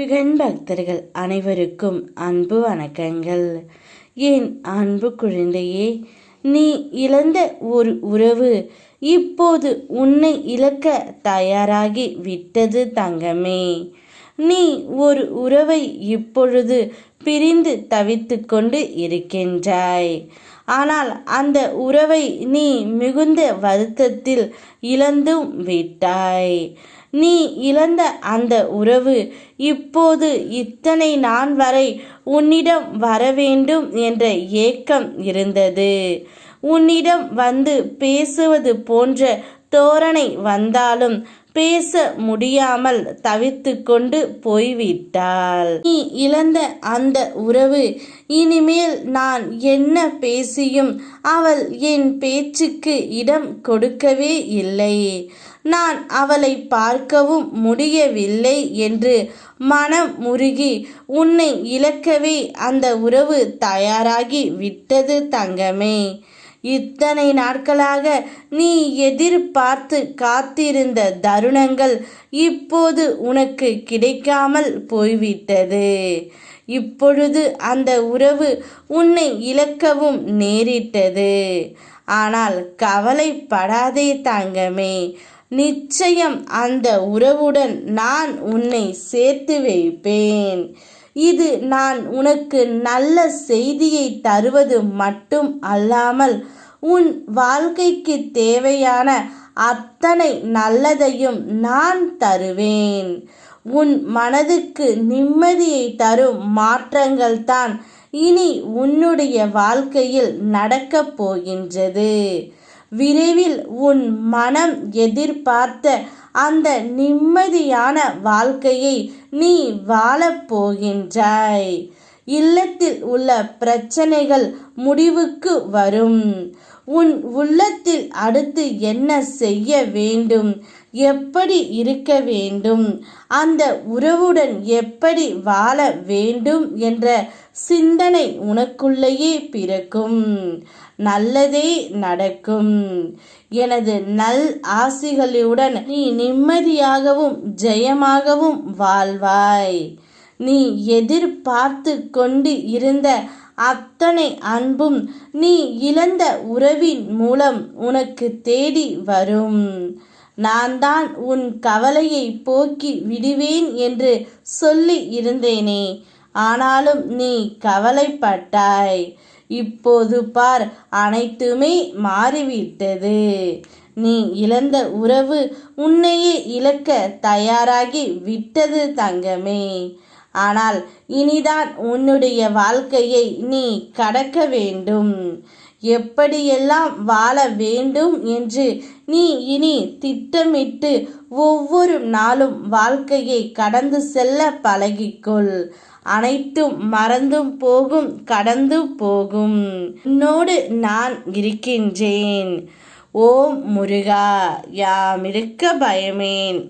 முருகன் பக்தர்கள் அனைவருக்கும் அன்பு வணக்கங்கள். என் அன்பு குழந்தையே, நீ இழந்த ஒரு உறவு இப்போது உன்னை இழக்க தயாராகி விட்டது தங்கமே. நீ ஒரு உறவை இப்பொழுது பிரிந்து தவித்து கொண்டு இருக்கின்றாய். ஆனால் அந்த உறவை நீ மிகுந்த வருத்தத்தில் இழந்தும் விட்டாய். நீ இழந்த அந்த உறவு இப்போது இத்தனை நாள் வரை உன்னிடம் வரவேண்டும் என்ற ஏக்கம் இருந்தது. உன்னிடம் வந்து பேசுவது போன்ற தோரணை வந்தாலும் பேச முடியாமல் தவித்து கொண்டு போய்விட்டாள். நீ இழந்த அந்த உறவு இனிமேல் நான் என்ன பேசியும் அவள் என் பேச்சுக்கு இடம் கொடுக்கவே இல்லை. நான் அவளை பார்க்கவும் முடியவில்லை என்று மனம் முருகி உன்னை இழக்கவே அந்த உறவு தயாராகி விட்டது தங்கமே. இத்தனை நாட்களாக நீ எதிர்பார்த்து காத்திருந்த தருணங்கள் இப்போது உனக்கு கிடைக்காமல் போய்விட்டது. இப்பொழுது அந்த உறவு உன்னை இழக்கவும் நேரிட்டது. ஆனால் கவலைப்படாதே தங்கமே. நிச்சயம் அந்த உறவுடன் நான் உன்னை சேர்த்து வைப்பேன். இது நான் உனக்கு நல்ல செய்தியை தருவது மட்டும் அல்லாமல் உன் வாழ்க்கைக்கு தேவையான அத்தனை நல்லதையும் நான் தருவேன். உன் மனதுக்கு நிம்மதியை தரும் மாற்றங்கள் தான் இனி உன்னுடைய வாழ்க்கையில் நடக்கப் போகின்றது. விரைவில் உன் மனம் எதிர்பார்த்த அந்த நிம்மதியான வாழ்க்கையை நீ வாழப் போகின்றாய். இல்லத்தில் உள்ள பிரச்சனைகள் முடிவுக்கு வரும். உன் உள்ளத்தில் அடுத்து என்ன செய்ய வேண்டும், எப்படி இருக்க வேண்டும், அந்த உறவுடன் எப்படி வாழ வேண்டும் என்ற சிந்தனை உனக்குள்ளேயே பிறக்கும். நல்லதே நடக்கும். எனது நல் ஆசிகளுடன் நீ நிம்மதியாகவும் ஜெயமாகவும் வாழ்வாய். நீ எதிர்பார்த்து கொண்டு இருந்த அத்தனை அன்பும் நீ இழந்த உறவின் மூலம் உனக்கு தேடி வரும். நான் தான் உன் கவலையை போக்கி விடுவேன் என்று சொல்லி இருந்தேனே, ஆனாலும் நீ கவலைப்பட்டாய். இப்போது பார், அனைத்துமே மாறிவிட்டது. நீ இழந்த உறவு உன்னையே இழக்க தயாராகி விட்டது தங்கமே. ஆனால் இனிதான் உன்னுடைய வாழ்க்கையை நீ கடக்க வேண்டும். எப்படியெல்லாம் வாழ வேண்டும் என்று நீ இனி திட்டமிட்டு ஒவ்வொரு நாளும் வாழ்க்கையை கடந்து செல்ல பழகிக்கொள். அனைத்தும் மறந்தும் போகும், கடந்து போகும். உன்னோடு நான் இருக்கின்றேன். ஓம் முருகா, யாமிருக்க பயமேன்.